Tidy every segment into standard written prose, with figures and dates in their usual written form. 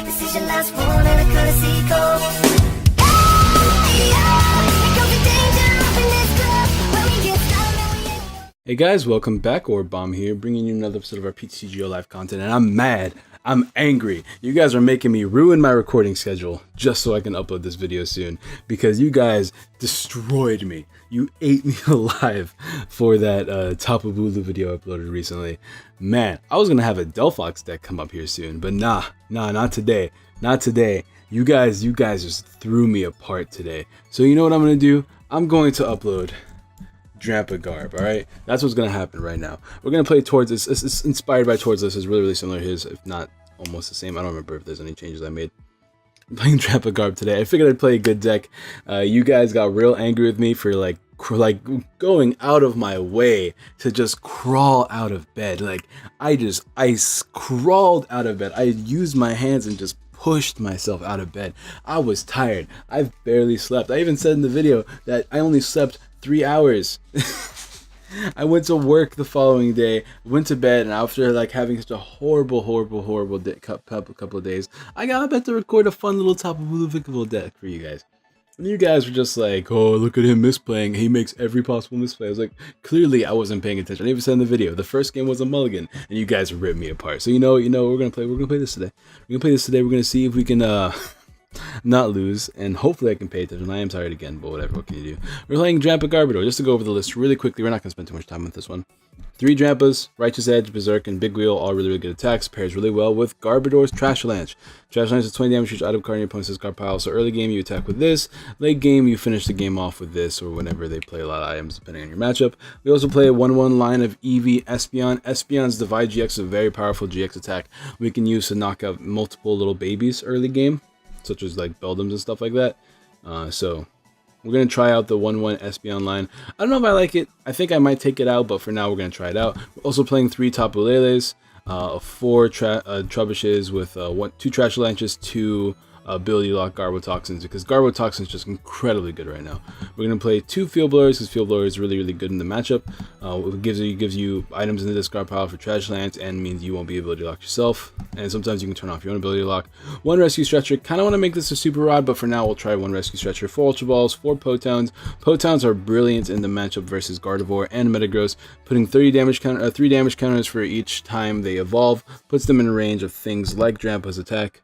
This is your last one and a courtesy call. Hey guys, welcome back. Ourabomb here, bringing you another episode of our PTCGO live content, and I'm mad. I'm angry. You guys are making me ruin my recording schedule just so I can upload this video soon, because you guys destroyed me. You ate me alive for that Tapu Bulu video I uploaded recently. Man, I was gonna have a Delphox deck come up here soon, but nah, not today. Not today. You guys just threw me apart today. So you know what I'm gonna do? I'm going to upload Drampa Garb, alright? That's what's gonna happen right now. We're gonna play towards this. It's inspired by towards this. It's really similar to his, if not almost the same. I don't remember if there's any changes I made. I'm playing Drampa Garb today. I figured I'd play a good deck. You guys got real angry with me for like going out of my way to just crawl out of bed. Like I crawled out of bed. I used my hands and just pushed myself out of bed. I was tired. I've barely slept. I even said in the video that I only slept 3 hours. I went to work the following day, went to bed, and after like having such a horrible couple of days, I got up to record a fun little Tapu Bulu deck for you guys. And you guys were just like, oh, look at him misplaying. He makes every possible misplay. I was like, clearly I wasn't paying attention. I even said in the video, the first game was a mulligan, and you guys ripped me apart. So you know, we're gonna play this today. We're gonna see if we can not lose, and hopefully I can pay attention. I am tired again, but whatever, what can you do? We're playing Drampa Garbodor. Just to go over the list really quickly, we're not going to spend too much time with this one. 3 Drampas, Righteous Edge, Berserk, and Big Wheel, all really good attacks. Pairs really well with Garbodor's Trash Avalanche. Trash Avalanche is 20 damage each item card in your opponent's discard pile, so early game you attack with this, late game you finish the game off with this, or whenever they play a lot of items depending on your matchup. We also play a 1-1 line of EV Espeon. Espeon's Divide GX is a very powerful GX attack we can use to knock out multiple little babies early game, such as like Beldums and stuff like that. So we're going to try out the 1-1 Espeon line. I don't know if I like it. I think I might take it out, but for now we're going to try it out. We're also playing 3 Tapu Leles, 4 Trebuchets with 2 Trash Avalanches, 2 ability lock Garbotoxins, because Garbotoxins is just incredibly good right now. We're going to play 2 Field Blowers, because Field Blower is really good in the matchup. It gives you items in the discard pile for Trash Lands, and means you won't be able to lock yourself. And sometimes you can turn off your own ability lock. 1 Rescue Stretcher. Kind of want to make this a Super Rod, but for now we'll try 1 Rescue Stretcher. 4 Ultra Balls, 4 Potowns. Potowns are brilliant in the matchup versus Gardevoir and Metagross, putting 3 damage counters for each time they evolve, puts them in range of things like Drampa's attack.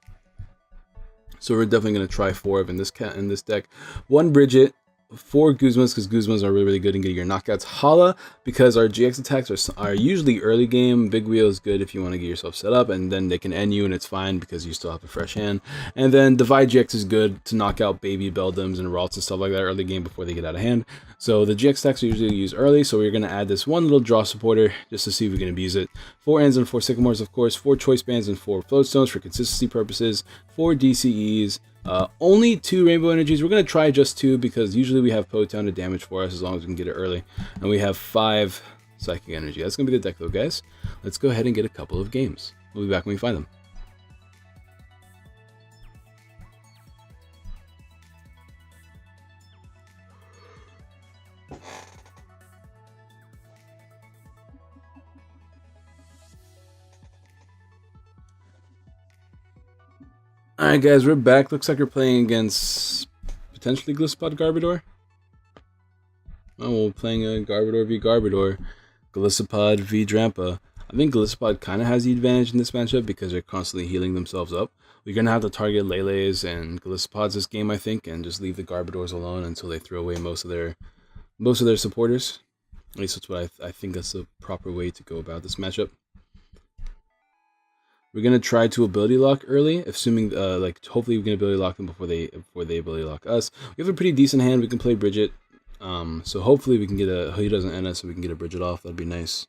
So we're definitely going to try 4 of in this deck. 1 Bridget, 4 Guzmas, because Guzmas are really good in getting your knockouts. Hala, because our GX attacks are usually early game. Big Wheel is good if you want to get yourself set up, and then they can end you, and it's fine because you still have a fresh hand. And then Divide GX is good to knock out baby Beldums and Ralts and stuff like that early game before they get out of hand. So the GX attacks are usually used early, so we're going to add this one little draw supporter just to see if we can abuse it. 4 Ends and 4 Sycamores, of course, 4 Choice Bands and 4 Floatstones for consistency purposes, 4 DCEs, only 2 Rainbow Energies. We're going to try just 2 because usually we have Potown to damage for us as long as we can get it early. And we have 5 Psychic Energy. That's going to be the deck though, guys. Let's go ahead and get a couple of games. We'll be back when we find them. Alright guys, we're back. Looks like we're playing against potentially Glitchxcity Garbodor. Oh, we're playing a Garbodor v Garbodor. Glitchxcity v Drampa. I think Glitchxcity kind of has the advantage in this matchup because they're constantly healing themselves up. We're going to have to target Lele's and Glitchxcity this game, I think, and just leave the Garbodors alone until they throw away most of their supporters. At least that's what I think that's the proper way to go about this matchup. We're going to try to ability lock early, assuming, hopefully we can ability lock them before they ability lock us. We have a pretty decent hand. We can play Bridget. So hopefully we can get he doesn't end us, so we can get a Bridget off. That'd be nice.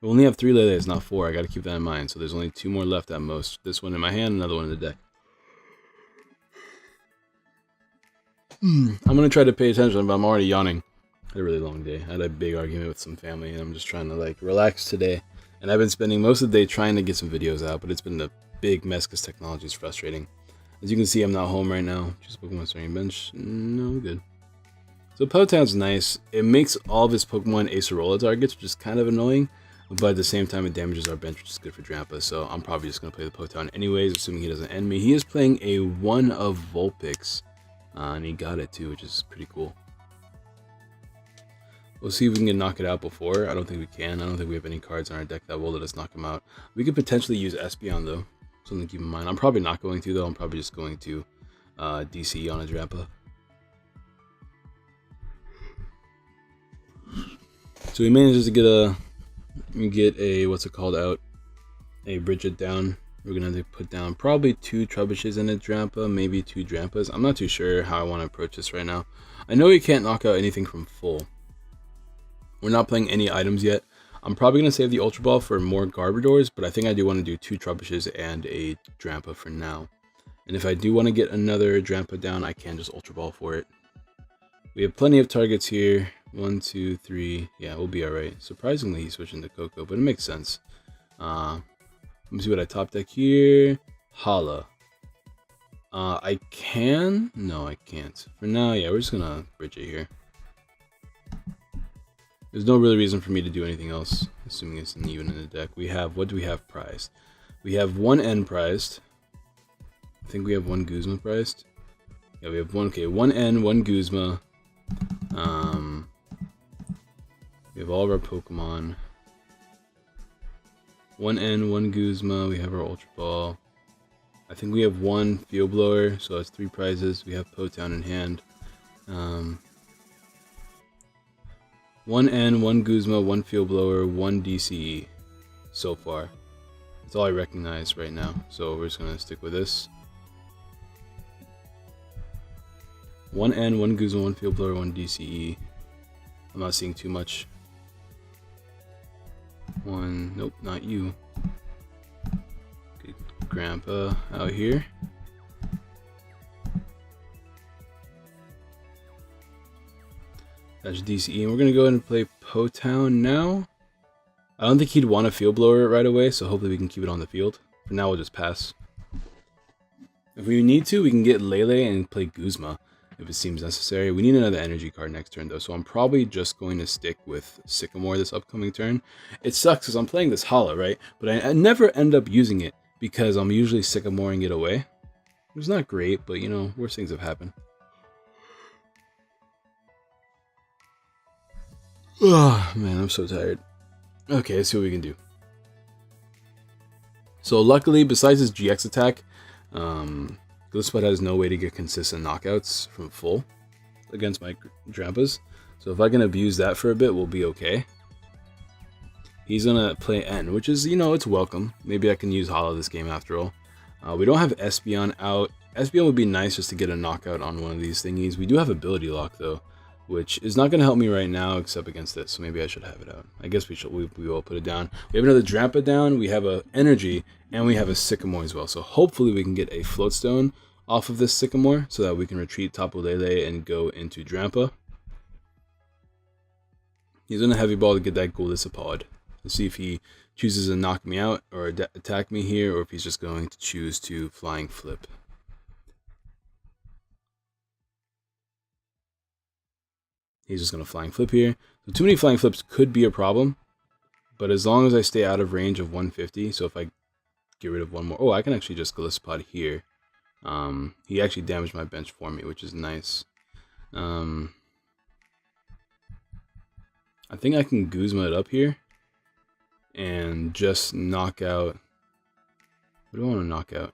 We only have 3 Lele's, not 4. I got to keep that in mind. So there's only 2 more left at most. This one in my hand, another one in the deck. I'm going to try to pay attention, but I'm already yawning. I had a really long day. I had a big argument with some family, and I'm just trying to like relax today. And I've been spending most of the day trying to get some videos out, but it's been a big mess because technology is frustrating. As you can see, I'm not home right now. Just Pokemon starting bench. No, good. So Potown's nice. It makes all of his Pokemon Acerola targets, which is kind of annoying. but at the same time it damages our bench, which is good for Drampa. So I'm probably just going to play the Potown anyways, assuming he doesn't end me. He is playing a 1 of Vulpix, and he got it too, which is pretty cool. We'll see if we can knock it out before. I don't think we can. I don't think we have any cards on our deck that will let us knock him out. We could potentially use Espeon though, something to keep in mind. I'm probably not going to though. I'm probably just going to DC on a Drampa. So he manages to get a what's it called out, a Bridget down. We're gonna have to put down probably 2 Trebuchets and a Drampa, maybe 2 Drampas. I'm not too sure how I want to approach this right now. I know he can't knock out anything from full. We're not playing any items yet. I'm probably gonna save the Ultra Ball for more Garbodors, but I think I do want to do 2 Trebuchets and a Drampa for now. And if I do want to get another Drampa down, I can just Ultra Ball for it. We have plenty of targets here. 1, 2, 3. Yeah, we'll be alright. Surprisingly, he's switching to Coco, but it makes sense. Let me see what I top deck here. Hala. I can? No, I can't. For now, yeah, we're just gonna bridge it here. There's no real reason for me to do anything else, assuming it's an even in the deck. We have, what do we have prized? We have 1 N prized. I think we have 1 Guzma prized. Yeah, we have 1, okay, 1 N, 1 Guzma. We have all of our Pokemon. 1 N, 1 Guzma, we have our Ultra Ball. I think we have 1 Field Blower, so that's 3 prizes. We have Potown in hand. 1 N, 1 Guzma, 1 Field Blower, 1 DCE so far. That's all I recognize right now, so we're just going to stick with this. 1 N, 1 Guzma, 1 Field Blower, 1 DCE. I'm not seeing too much. 1, nope, not you. Good Grandpa out here. That's DCE, and we're gonna go ahead and play Potown now. I don't think he'd want to Field Blower it right away, so hopefully we can keep it on the field. For now, we'll just pass. If we need to, we can get Lele and play Guzma if it seems necessary. We need another energy card next turn though, so I'm probably just going to stick with Sycamore this upcoming turn. It sucks because I'm playing this Hala, right? But I never end up using it because I'm usually Sycamoring it away. It's not great, but you know, worse things have happened. Oh man, I'm so tired. Okay, let's see what we can do. So luckily, besides his GX attack, Glitchxcity has no way to get consistent knockouts from full against my Drampas. So if I can abuse that for a bit, we'll be okay. He's gonna play N, which is, you know, it's welcome. Maybe I can use Hala this game after all. We don't have Espeon out. Espeon would be nice just to get a knockout on one of these thingies. We do have Ability Lock though, which is not going to help me right now except against this, so maybe I should have it out. I guess we will put it down. We have another Drampa down, we have a Energy, and we have a Sycamore as well. So hopefully we can get a Floatstone off of this Sycamore so that we can retreat Tapu Lele and go into Drampa. He's in a Heavy Ball to get that Goldisapod. Let's see if he chooses to knock me out or attack me here, or if he's just going to choose to Flying Flip. He's just going to Flying Flip here. So too many Flying Flips could be a problem. But as long as I stay out of range of 150, so if I get rid of one more... Oh, I can actually just Goldisapod here. He actually damaged my bench for me, which is nice. I think I can Guzma it up here. And just knock out... What do I want to knock out?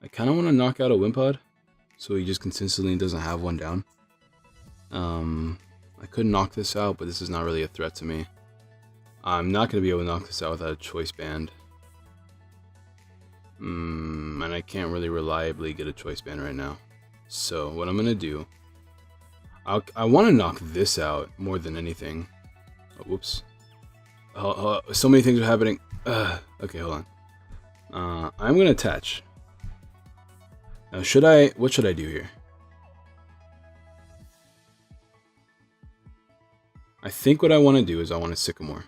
I kind of want to knock out a Wimpod, so he just consistently doesn't have one down. I could knock this out, but this is not really a threat to me. I'm not going to be able to knock this out without a Choice Band. And I can't really reliably get a Choice Band right now. So what I'm going to do... I want to knock this out more than anything. Oh, whoops. So many things are happening. Okay, hold on. I'm going to attach. Now, what should I do here? I think what I want to do is I want to Sycamore.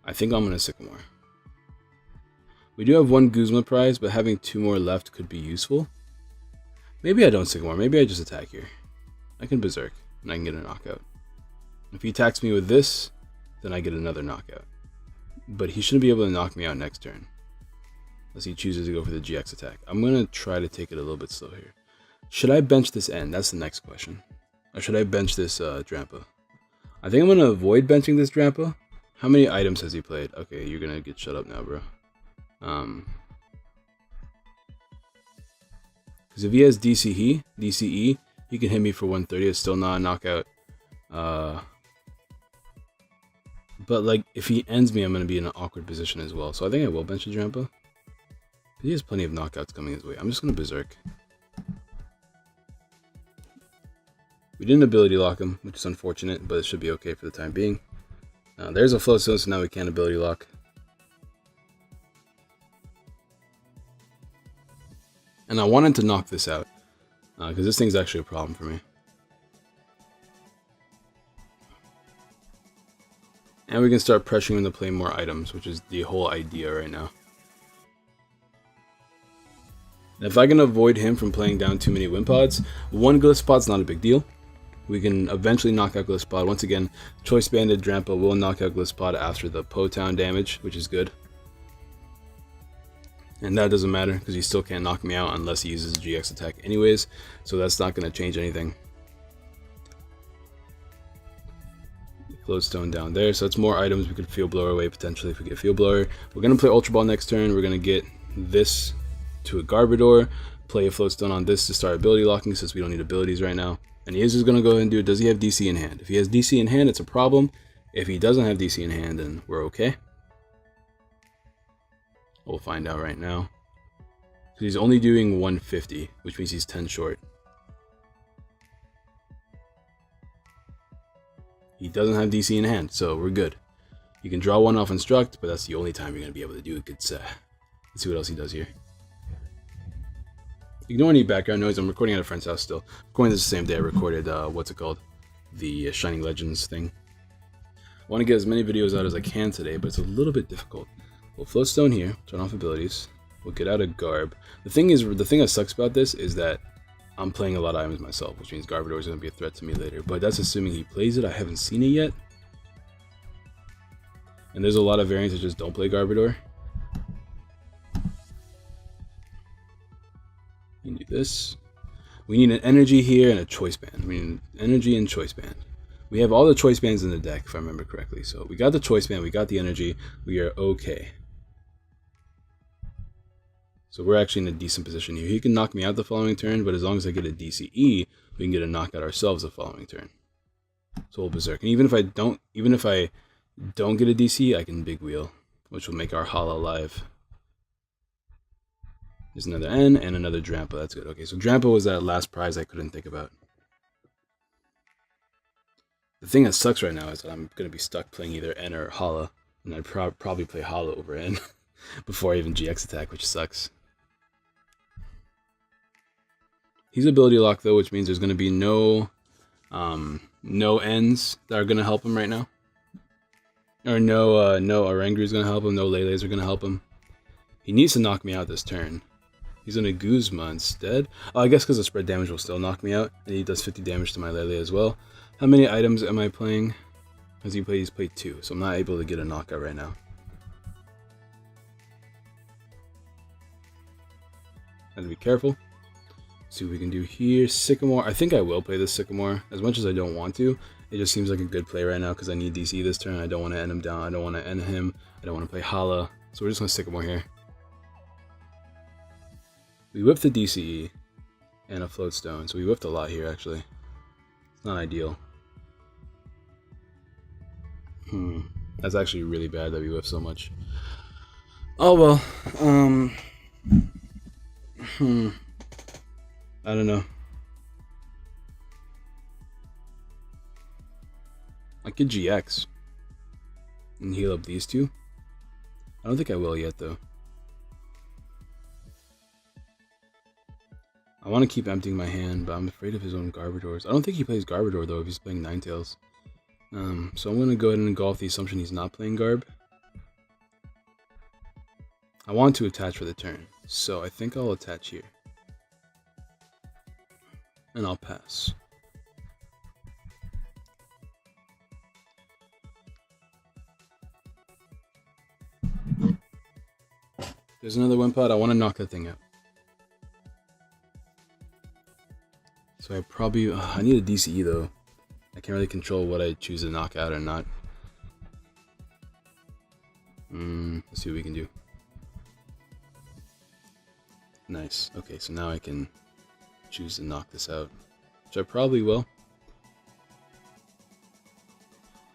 I think I'm going to Sycamore. We do have one Guzma prize, but having 2 more left could be useful. Maybe I don't Sycamore. Maybe I just attack here. I can Berserk, and I can get a knockout. If he attacks me with this, then I get another knockout. But he shouldn't be able to knock me out next turn. Unless he chooses to go for the GX attack. I'm going to try to take it a little bit slow here. Should I bench this N? That's the next question. Or should I bench this Drampa? I think I'm going to avoid benching this Drampa. How many items has he played? Okay, you're going to get shut up now, bro. Because if he has DCE, he can hit me for 130. It's still not a knockout. But like, if he ends me, I'm going to be in an awkward position as well. So I think I will bench a Drampa. He has plenty of knockouts coming his way. I'm just going to Berserk. We didn't ability lock him, which is unfortunate, but it should be okay for the time being. There's a float stone, so now we can't ability lock. And I wanted to knock this out, because this thing's actually a problem for me. And we can start pressuring him to play more items, which is the whole idea right now. And if I can avoid him from playing down too many Wimpods, one Glitchxcity not a big deal. We can eventually knock out Glitchxcity. Once again, Choice Banded Drampa will knock out Glitchxcity after the Potown damage, which is good. And that doesn't matter, because he still can't knock me out unless he uses a GX attack anyways, so that's not going to change anything. Floatstone down there, so that's more items. We could Field Blower away potentially if we get Field Blower. We're going to play Ultra Ball next turn. We're going to get this to a Garbodor, play a Floatstone on this to start ability locking since we don't need abilities right now. And he is just going to go ahead and do it. Does he have DC in hand? If he has DC in hand, it's a problem. If he doesn't have DC in hand, then we're okay. We'll find out right now. So he's only doing 150, which means he's 10 short. He doesn't have DC in hand, so we're good. You can draw one off Instruct, but that's the only time you're going to be able to do a good set. Let's see what else he does here. Ignore any background noise. I'm recording at a friend's house still. I'm recording this the same day I recorded, what's it called? The Shining Legends thing. I want to get as many videos out as I can today, but it's a little bit difficult. We'll Floatstone here, turn off abilities. We'll get out of Garb. The thing that sucks about this is that I'm playing a lot of items myself, which means Garbodor is going to be a threat to me later. But that's assuming he plays it. I haven't seen it yet. And there's a lot of variants that just don't play Garbodor. We need this. We need an energy here and a choice band. We need energy and choice band. We have all the choice bands in the deck, if I remember correctly. So we got the choice band, we got the energy. We are okay. So we're actually in a decent position here. He can knock me out the following turn, but as long as I get a DCE, we can get a knockout ourselves the following turn. So we'll Berserk. And even if I don't get a DC, I can Big Wheel, which will make our Hala live. There's another N and another Drampa. That's good. Okay, so Drampa was that last prize I couldn't think about. The thing that sucks right now is that I'm going to be stuck playing either N or Hala. And I'd probably play Hala over N before I even GX attack, which sucks. He's ability lock though, which means there's going to be no Ns that are going to help him right now. Or no Oranguru is going to help him, no Lele's are going to help him. He needs to knock me out this turn. He's going to Guzma instead. Oh, I guess because the spread damage will still knock me out. And he does 50 damage to my Lele as well. How many items am I playing? As he plays, he's played 2, so I'm not able to get a knockout right now. Have to be careful. See what we can do here. Sycamore. I think I will play this Sycamore. As much as I don't want to, it just seems like a good play right now because I need DC this turn. I don't want to end him down. I don't want to end him. I don't want to play Hala. So we're just going to Sycamore here. We whipped the DCE and a Floatstone, so we whipped a lot here actually. It's not ideal. That's actually really bad that we whiffed so much. Oh well. I don't know. I could GX and heal up these two. I don't think I will yet though. I want to keep emptying my hand, but I'm afraid of his own Garbodors. I don't think he plays Garbodor though if he's playing Ninetales. So I'm going to go ahead and engulf the assumption he's not playing Garb. I want to attach for the turn, so I think I'll attach here. and I'll pass. There's another Wimpod. I want to knock that thing out. So I probably... I need a DCE though. I can't really control what I choose to knock out or not. Let's see what we can do. Nice. Okay, so now I can choose to knock this out, which I probably will.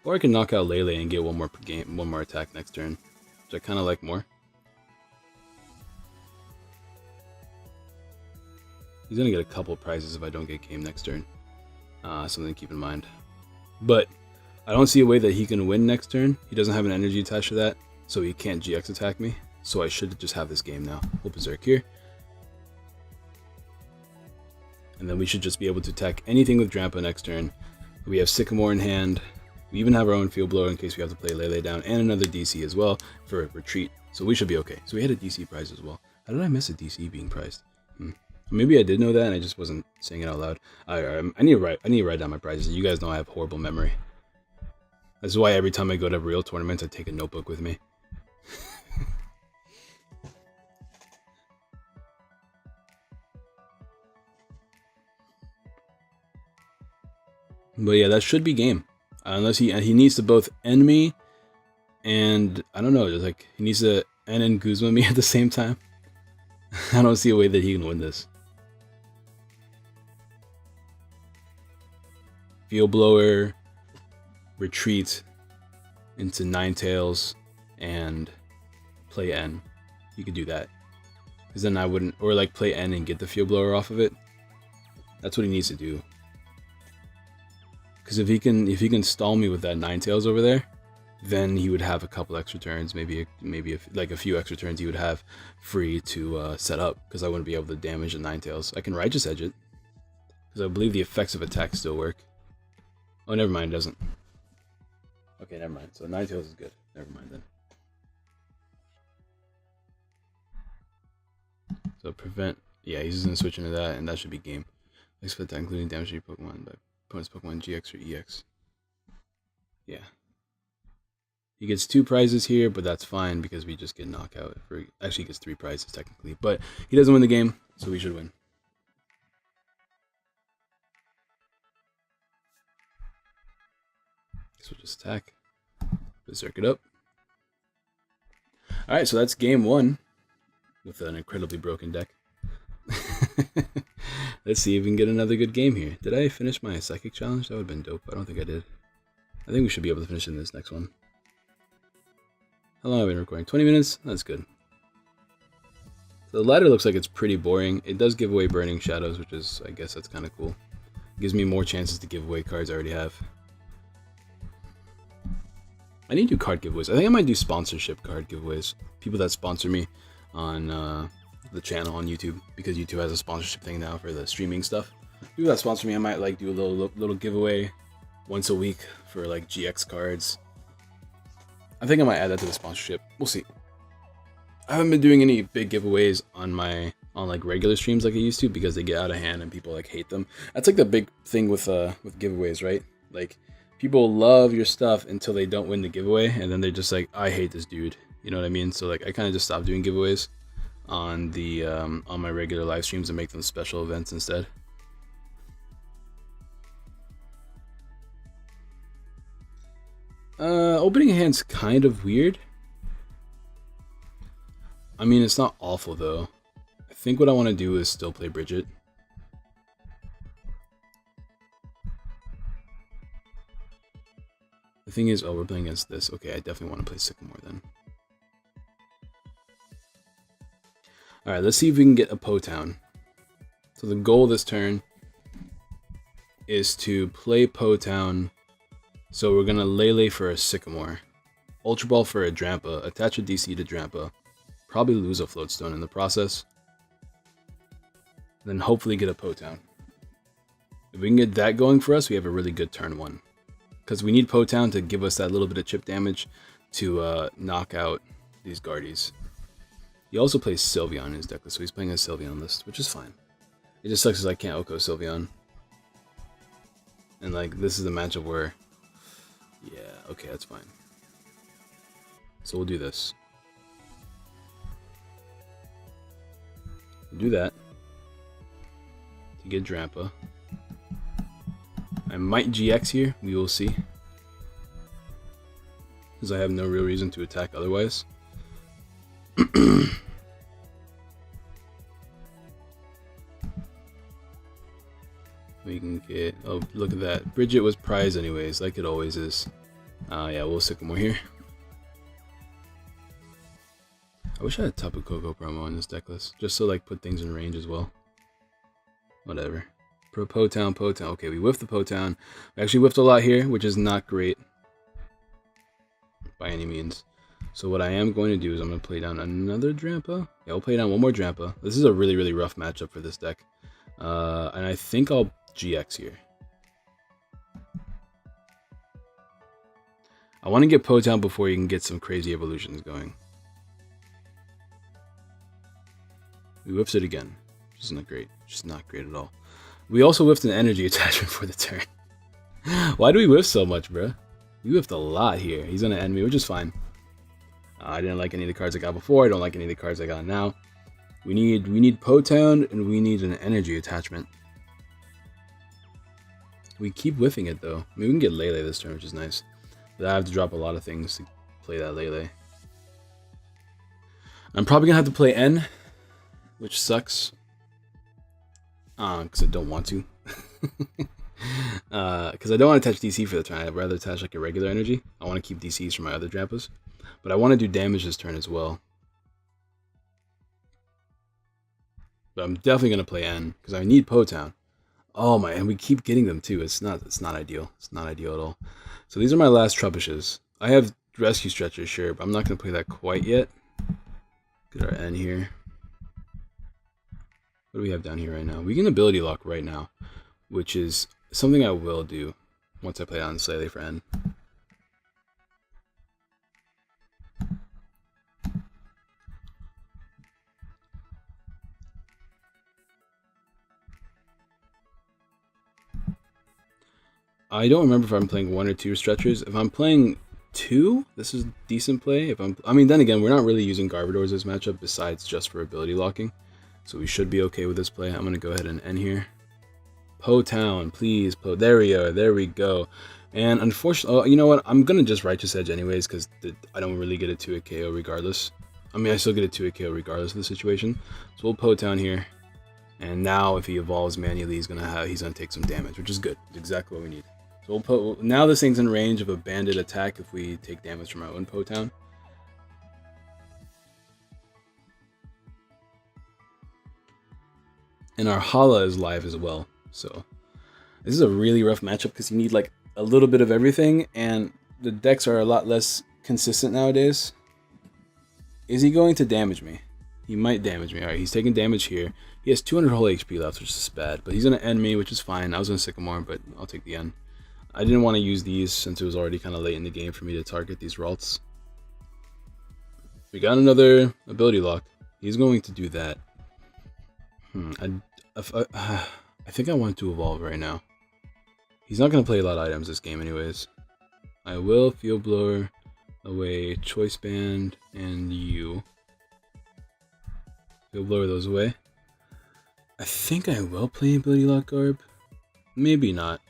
Or I can knock out Lele and get one more attack next turn, which I kind of like more. He's gonna get a couple prizes if I don't get game next turn. Something to keep in mind. But I don't see a way that he can win next turn. He doesn't have an energy attached to that, so he can't GX attack me. So I should just have this game now. We'll Berserk here. And then we should just be able to attack anything with Drampa next turn. We have Sycamore in hand. We even have our own Field Blower in case we have to play Lele down, and another DC as well for a retreat. So we should be okay. So we had a DC prize as well. How did I miss a DC being prized? Maybe I did know that and I just wasn't saying it out loud. I need to write down my prizes. You guys know I have horrible memory. That's why every time I go to real tournaments, I take a notebook with me. But yeah, that should be game. Unless he needs to both end me and I don't know, just like he needs to end and Guzma me at the same time. I don't see a way that he can win this. Field Blower, retreat into Ninetales, and play N. You could do that. Because then I wouldn't, or like play N and get the Field Blower off of it. That's what he needs to do. Because if he can stall me with that Ninetales over there, then he would have a couple extra turns, maybe like a few extra turns he would have free to set up, because I wouldn't be able to damage the Ninetales. I can Righteous Edge it, because I believe the effects of attack still work. Oh, never mind, it doesn't. Okay, never mind. So Ninetales is good. Never mind then. So prevent. Yeah, he's just gonna switch into that, and that should be game. Expect that, including damage to your Pokemon by opponent's Pokemon GX or EX. Yeah. He gets 2 prizes here, but that's fine because we just get knockout. Actually, he gets 3 prizes technically, but he doesn't win the game, so we should win. So we'll just attack. Berserk it up. Alright, so that's game 1 with an incredibly broken deck. Let's see if we can get another good game here. Did I finish my Psychic Challenge? That would have been dope. I don't think I did. I think we should be able to finish in this next one. How long have I been recording? 20 minutes? That's good. So the ladder looks like it's pretty boring. It does give away Burning Shadows, which is, I guess that's kind of cool. It gives me more chances to give away cards I already have. I need to do card giveaways. I think I might do sponsorship card giveaways. People that sponsor me on the channel on YouTube, because YouTube has a sponsorship thing now for the streaming stuff. People that sponsor me, I might like do a little giveaway once a week for like GX cards. I think I might add that to the sponsorship. We'll see. I haven't been doing any big giveaways on like regular streams like I used to, because they get out of hand and people like hate them. That's like the big thing with giveaways, right? Like people love your stuff until they don't win the giveaway, and then they're just like, I hate this dude. You know what I mean? So like I kind of just stopped doing giveaways on the on my regular live streams and make them special events instead. Opening a hand's kind of weird. I mean, it's not awful though. I think what I want to do is still play Bridget. The thing is, oh, we're playing against this. Okay, I definitely want to play Sycamore then. Alright, let's see if we can get a Po-Town. So the goal this turn is to play Po-Town. So we're going to Lele for a Sycamore. Ultra Ball for a Drampa. Attach a DC to Drampa. Probably lose a Floatstone in the process. Then hopefully get a Po-Town. If we can get that going for us, we have a really good turn 1. Because we need Po-Town to give us that little bit of chip damage to knock out these Guardies. He also plays Sylveon in his deck list, so he's playing a Sylveon list, which is fine. It just sucks because I can't Oko Sylveon. And like this is the matchup where, yeah, okay, that's fine. So we'll do this. We'll do that to get Drampa. I might GX here. We will see. Because I have no real reason to attack otherwise. We can get... Oh, look at that. Bridget was prize anyways, like it always is. Yeah, we'll Sycamore here. I wish I had Tapu Koko promo on this deck list, just so like put things in range as well. Whatever. Pro Po-Town. Okay, we whiffed the Po-Town. We actually whiffed a lot here, which is not great by any means. So what I am going to do is I'm going to play down another Drampa. Yeah, we'll play down one more Drampa. This is a really, really rough matchup for this deck. And I think I'll GX here. I want to get Po-Town before you can get some crazy evolutions going. We whiffed it again, which is not great. Just not great at all. We also whiffed an energy attachment for the turn. Why do we whiff so much, bruh? We whiffed a lot here. He's gonna end me, which is fine. I didn't like any of the cards I got before. I don't like any of the cards I got now. We need Po-Town and we need an energy attachment. We keep whiffing it though. I mean, we can get Lele this turn, which is nice. But I have to drop a lot of things to play that Lele. I'm probably gonna have to play N, which sucks. Because I don't want to. Because I don't want to touch DC for the turn. I'd rather attach like a regular energy. I want to keep DCs for my other Drampas. But I want to do damage this turn as well. But I'm definitely going to play N. Because I need Po-Town. Oh my, and we keep getting them too. It's not ideal. It's not ideal at all. So these are my last Trubbishes. I have Rescue Stretchers, sure. But I'm not going to play that quite yet. Get our N here. What do we have down here right now? We can ability lock right now, which is something I will do once I play on Slightly for N. I don't remember if I'm playing 1 or 2 stretchers. If I'm playing 2, this is decent play. I mean, then again, we're not really using Garbodors this matchup besides just for ability locking. So we should be okay with this play. I'm going to go ahead and end here. Po-Town, please. There we are. There we go. And unfortunately, oh, you know what? I'm going to just Righteous Edge anyways because I don't really get a 2-hit KO regardless. I mean, I still get a 2-hit KO regardless of the situation. So we'll Po-Town here. And now if he evolves manually, he's going to take some damage, which is good. It's exactly what we need. So now this thing's in range of a banded attack if we take damage from our own Po-Town. And our Hala is live as well. So this is a really rough matchup because you need like a little bit of everything, and the decks are a lot less consistent nowadays. Is he going to damage me? He might damage me. Alright, he's taking damage here. He has 200 whole HP left, which is bad. But he's going to end me, which is fine. I was going to Sycamore, but I'll take the end. I didn't want to use these since it was already kind of late in the game for me to target these Ralts. We got another ability lock. He's going to do that. I think I want to evolve right now. He's not going to play a lot of items this game anyways. I will Field Blower away Choice Band and you. Field Blower those away. I think I will play Ability Lock Garb. Maybe not.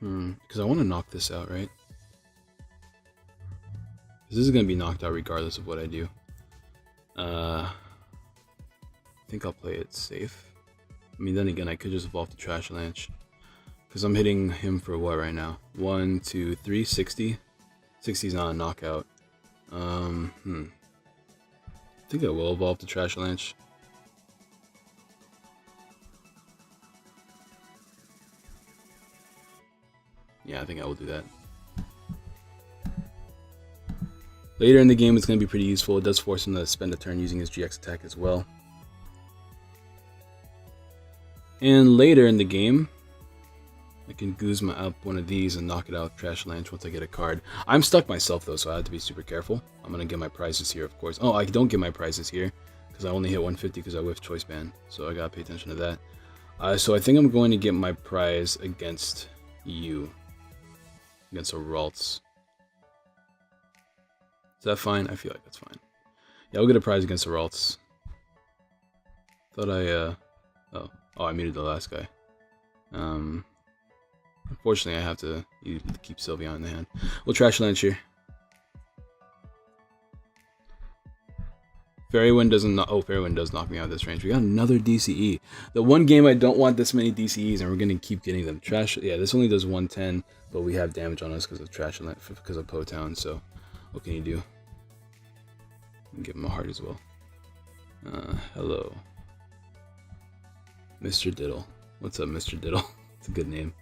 Because I want to knock this out, right? This is going to be knocked out regardless of what I do. I think I'll play it safe. I mean, then again, I could just evolve to Trash Lanch. Because I'm hitting him for what right now? 1, 2, 3, 60. 60 is not a knockout. I think I will evolve to Trash Lanch. Yeah, I think I will do that. Later in the game, it's going to be pretty useful. It does force him to spend a turn using his GX attack as well. And later in the game, I can Guzma up one of these and knock it out with Trash Lanch once I get a card. I'm stuck myself though, so I have to be super careful. I'm going to get my prizes here, of course. Oh, I don't get my prizes here because I only hit 150 because I whiffed Choice Band. So I got to pay attention to that. So I think I'm going to get my prize against you. Against a Ralts. Is that fine? I feel like that's fine. Yeah, I'll get a prize against the Ralts. Thought I, Oh, I muted the last guy. Unfortunately, I have to keep Sylveon in the hand. We'll Trash Lance here. Fairy Wind doesn't. Oh, Fairy Wind does knock me out of this range. We got another DCE. The one game I don't want this many DCEs, and we're gonna keep getting them. Trash. Yeah, this only does 110, but we have damage on us because of Trash Lance, because of Potown. So, what can you do? Give him a heart as well. Hello, Mr. Diddle. What's up, Mr. Diddle? It's a good name.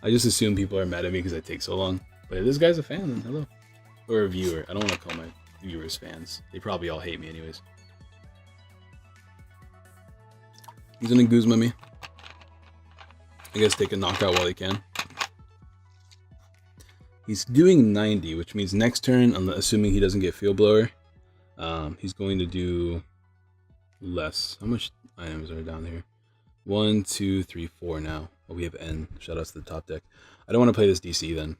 I just assume people are mad at me because I take so long. But if this guy's a fan, then hello. Or a viewer. I don't want to call my viewers fans. They probably all hate me anyways. He's gonna Guzma me. I guess take a knockout while he can. He's doing 90, which means next turn, assuming he doesn't get Field Blower, he's going to do less. How much items are down here? 1, 2, 3, 4 now. Oh, we have N. Shout out to the top deck. I don't want to play this DC then.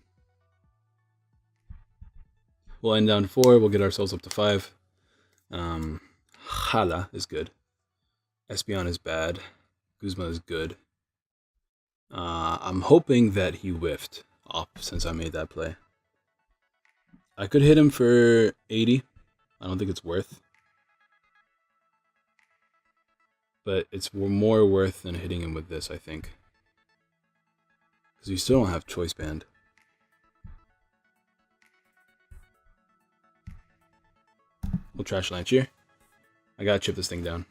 We'll end down 4. We'll get ourselves up to 5. Hala is good. Espeon is bad. Guzma is good. I'm hoping that he whiffed off since I made that play. I could hit him for 80. I don't think it's worth. But it's more worth than hitting him with this, I think. Because we still don't have Choice Band. We'll Trash Lance here. I gotta chip this thing down.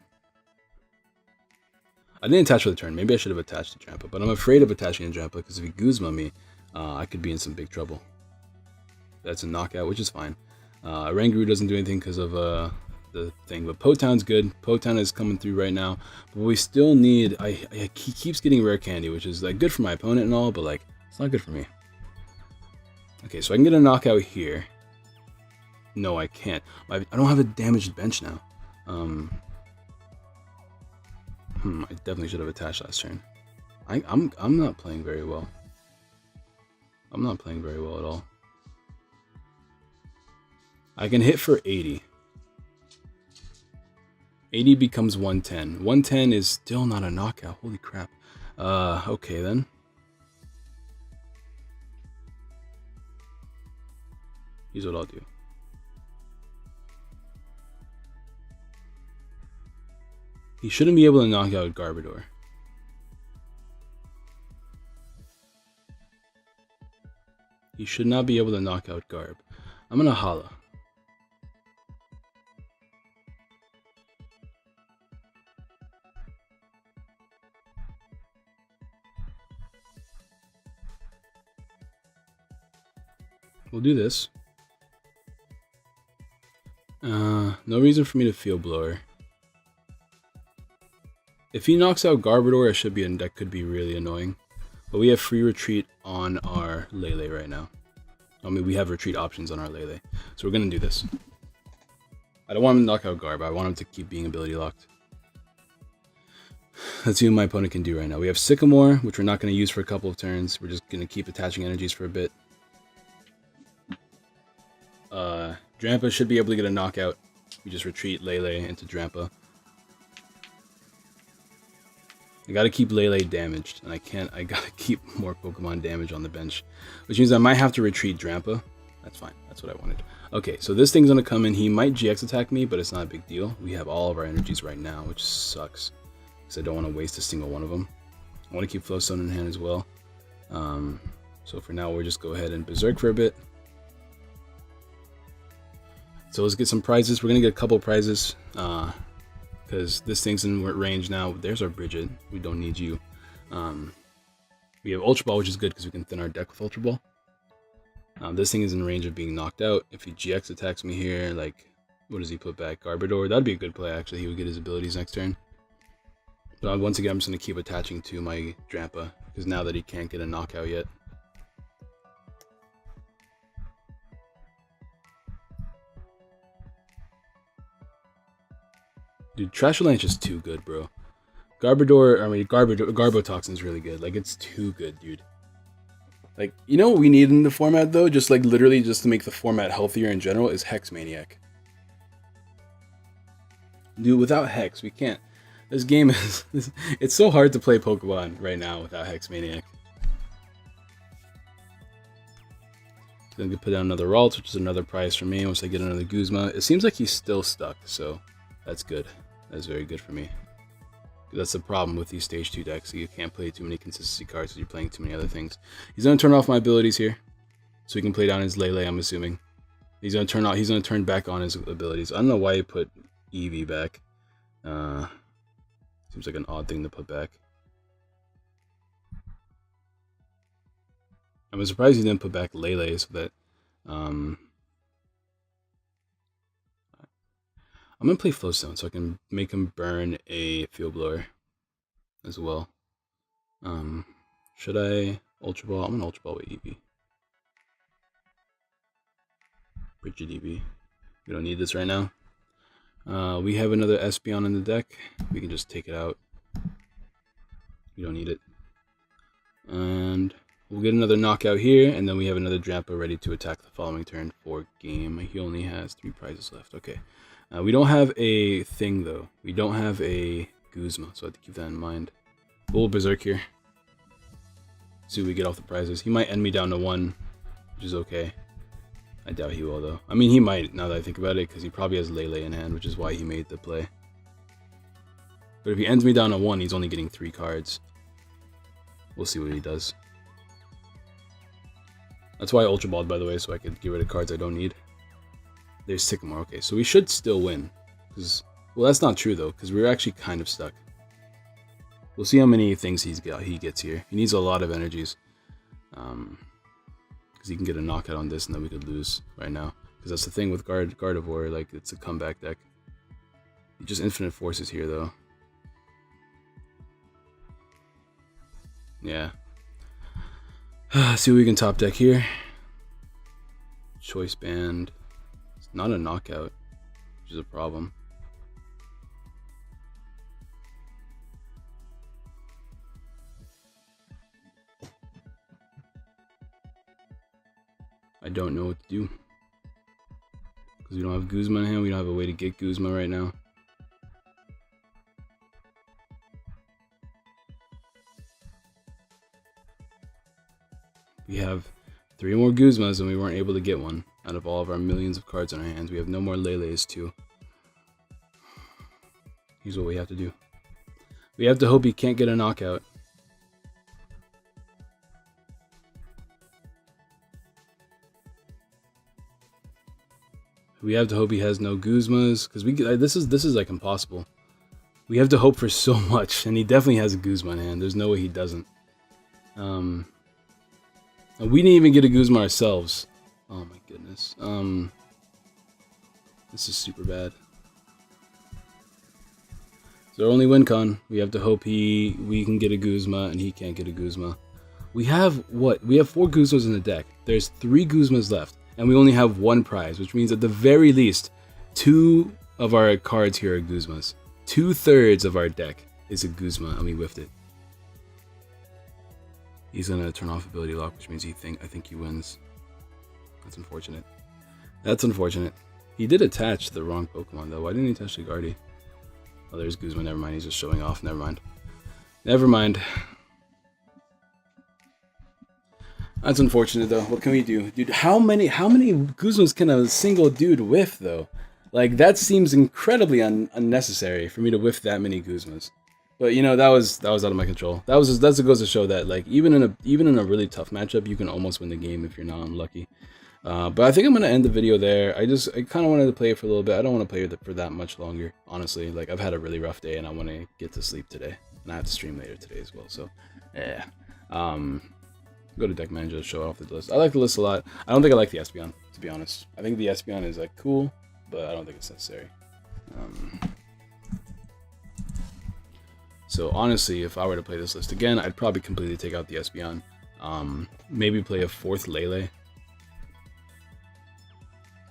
I didn't attach for the turn. Maybe I should have attached to Drampa, but I'm afraid of attaching to Drampa because if he Guzma me, I could be in some big trouble. That's a knockout, which is fine. Rangaroo doesn't do anything because of the thing, but Potown's good. Potown is coming through right now, but we still need. He keeps getting rare candy, which is like good for my opponent and all, but like it's not good for me. Okay, so I can get a knockout here. No, I can't. I don't have a damaged bench now. I definitely should have attached last turn. I'm not playing very well. I'm not playing very well at all. I can hit for 80. 80 becomes 110. 110 is still not a knockout. Holy crap. Okay then. Here's what I'll do. He shouldn't be able to knock out Garbodor. He should not be able to knock out Garb. I'm gonna Hala. We'll do this. No reason for me to Field Blower. If he knocks out Garbodor, that could be really annoying. But we have free retreat on our Lele right now. I mean, we have retreat options on our Lele. So we're going to do this. I don't want him to knock out Garb. I want him to keep being ability locked. Let's see what my opponent can do right now. We have Sycamore, which we're not going to use for a couple of turns. We're just going to keep attaching energies for a bit. Drampa should be able to get a knockout. We just retreat Lele into Drampa. I gotta keep Lele damaged, and I gotta keep more Pokemon damage on the bench. Which means I might have to retreat Drampa. That's fine, that's what I wanted. Okay, so this thing's gonna come in. He might GX attack me, but it's not a big deal. We have all of our energies right now, which sucks. Because I don't want to waste a single one of them. I want to keep Flowstone in hand as well. So for now, we'll just go ahead and Berserk for a bit. So let's get some prizes. We're gonna get a couple prizes. Because this thing's in range now. There's our Bridget. We don't need you. We have Ultra Ball, which is good because we can thin our deck with Ultra Ball. This thing is in range of being knocked out. If he GX attacks me here, like, what does he put back? Garbodor. That'd be a good play, actually. He would get his abilities next turn. But once again, I'm just going to keep attaching to my Drampa. Because now that he can't get a knockout yet. Dude, Trash Lance is too good, bro. Garbotoxin is really good. Like, it's too good, dude. Like, you know what we need in the format, though? Just, like, literally just to make the format healthier in general is Hex Maniac. Dude, without Hex, we can't. This game is... it's so hard to play Pokemon right now without Hex Maniac. Then we put down another Ralt, which is another prize for me once I get another Guzma. It seems like he's still stuck, so that's good. That's very good for me. That's the problem with these stage 2 decks. You can't play too many consistency cards because you're playing too many other things. He's going to turn off my abilities here, so he can play down his Lele, I'm assuming. He's going to turn back on his abilities. I don't know why he put Eevee back. Seems like an odd thing to put back. I'm surprised he didn't put back Lele so that I'm gonna play Flowstone so I can make him burn a Field Blower as well. Should I Ultra Ball? I'm gonna Ultra Ball with Eevee. Bridget Eevee. We don't need this right now. We have another Espeon in the deck. We can just take it out. We don't need it. And we'll get another knockout here, and then we have another Drampa ready to attack the following turn for game. He only has 3 prizes left. Okay. We don't have a thing, though. We don't have a Guzma, so I have to keep that in mind. We'll Berserk here. See what we get off the prizes. He might end me down to 1, which is okay. I doubt he will, though. I mean, he might, now that I think about it, because he probably has Lele in hand, which is why he made the play. But if he ends me down to 1, he's only getting 3 cards. We'll see what he does. That's why I Ultra Balled, by the way, so I could get rid of cards I don't need. There's Sycamore. Okay, so we should still win. Well, that's not true, though, because we're actually kind of stuck. We'll see how many things he gets here. He needs a lot of energies. Because he can get a knockout on this, and then we could lose right now. Because that's the thing with Gardevoir, like, it's a comeback deck. Just infinite forces here, though. Yeah. See what we can top deck here. Choice Band. It's not a knockout, which is a problem. I don't know what to do. Because we don't have Guzma in hand, we don't have a way to get Guzma right now. We have 3 more Guzmas and we weren't able to get one out of all of our millions of cards in our hands. We have no more Leles too. Here's what we have to do. We have to hope he can't get a knockout. We have to hope he has no Guzmas, because this is like impossible. We have to hope for so much, and he definitely has a Guzma in hand. There's no way he doesn't. We didn't even get a Guzma ourselves. Oh my goodness. This is super bad. It's our only win con. We have to hope we can get a Guzma and he can't get a Guzma. We have what? We have 4 Guzmas in the deck. There's 3 Guzmas left, and we only have 1 prize, which means at the very least 2 of our cards here are Guzmas. 2/3 of our deck is a Guzma, and we whiffed it. He's gonna turn off ability lock, which means I think he wins. That's unfortunate. That's unfortunate. He did attach the wrong Pokemon though. Why didn't he attach the Guardy? Oh, there's Guzma. Never mind. He's just showing off. Never mind. Never mind. That's unfortunate though. What can we do, dude? How many Guzmas can a single dude whiff though? Like, that seems incredibly unnecessary for me to whiff that many Guzmas. But you know, that was out of my control. That goes to show that, like, even in a really tough matchup, you can almost win the game if you're not unlucky. But I think I'm gonna end the video there. I kind of wanted to play it for a little bit. I don't want to play it for that much longer, honestly. Like, I've had a really rough day and I want to get to sleep today, and I have to stream later today as well. So yeah. Go to Deck Manager to show off the list. I like the list a lot. I don't think I like the Espeon, to be honest. I think the Espeon is like cool, but I don't think it's necessary. So honestly, if I were to play this list again, I'd probably completely take out the Espeon. Maybe play a 4th Lele.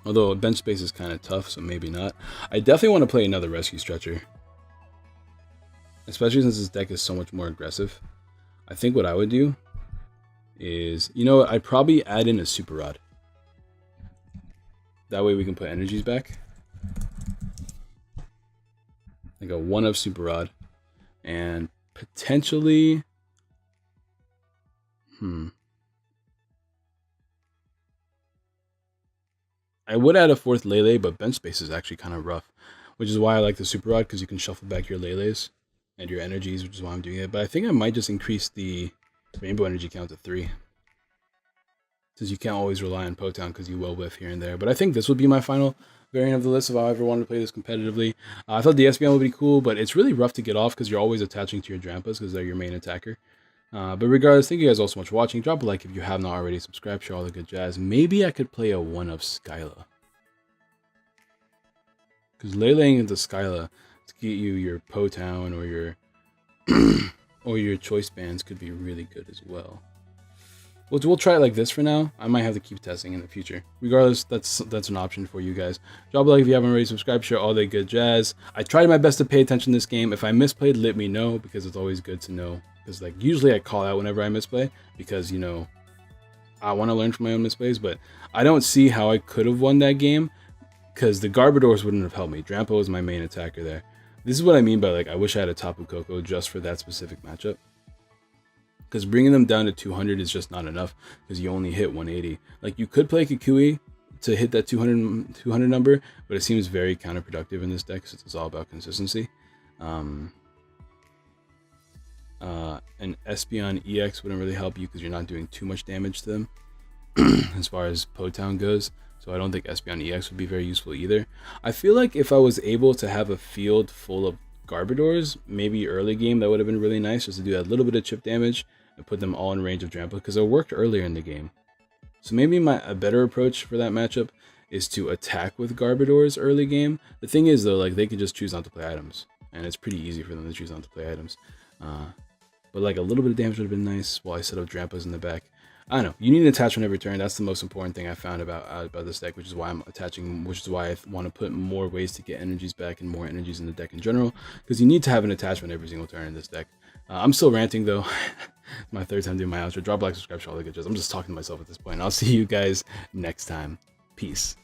Although bench space is kind of tough, so maybe not. I definitely want to play another Rescue Stretcher. especially since this deck is so much more aggressive. I think what I would do is, you know what, I'd probably add in a Super Rod. That way we can put energies back. Like a 1-of Super Rod. And potentially... I would add a 4th Lele, but bench space is actually kind of rough. Which is why I like the Super Rod, because you can shuffle back your Leles and your energies, which is why I'm doing it. But I think I might just increase the Rainbow Energy count to 3. Since you can't always rely on Potown because you will whiff here and there. But I think this would be my final variant of the list if I ever wanted to play this competitively. I thought the Espeon would be cool, but it's really rough to get off because you're always attaching to your Drampas because they're your main attacker. But regardless, thank you guys all so much for watching. Drop a like if you have not already. Subscribe, share all the good jazz. Maybe I could play a 1-of Skyla. Because Leleing into Skyla to get you your Potown or your or your choice bands could be really good as well. We'll try it like this for now. I might have to keep testing in the future. Regardless, that's an option for you guys. Drop a like if you haven't already. Subscribe, share all that good jazz. I tried my best to pay attention to this game. If I misplayed, let me know because it's always good to know. Because like usually I call out whenever I misplay because you know I want to learn from my own misplays. But I don't see how I could have won that game because the Garbodors wouldn't have helped me. Drampa was my main attacker there. This is what I mean by like I wish I had a Tapu Koko just for that specific matchup. Because bringing them down to 200 is just not enough because you only hit 180. Like you could play Kukui to hit that 200 number, but it seems very counterproductive in this deck since it's all about consistency. An Espeon EX wouldn't really help you because you're not doing too much damage to them as far as Potown goes. So I don't think Espeon EX would be very useful either. I feel like if I was able to have a field full of Garbodors, maybe early game, that would have been really nice just to do that little bit of chip damage and put them all in range of Drampa because it worked earlier in the game. So maybe a better approach for that matchup is to attack with Garbodors early game. The thing is though, like they can just choose not to play items and it's pretty easy for them to choose not to play items. But like a little bit of damage would have been nice while I set up Drampas in the back. I don't know. You need an attachment every turn. That's the most important thing I found about this deck, which is why I'm attaching, which is why I want to put more ways to get energies back and more energies in the deck in general, because you need to have an attachment every single turn in this deck. I'm still ranting though. My 3rd time doing my outro. Drop a like, subscribe, share all the good jazz. I'm just talking to myself at this point. I'll see you guys next time. Peace.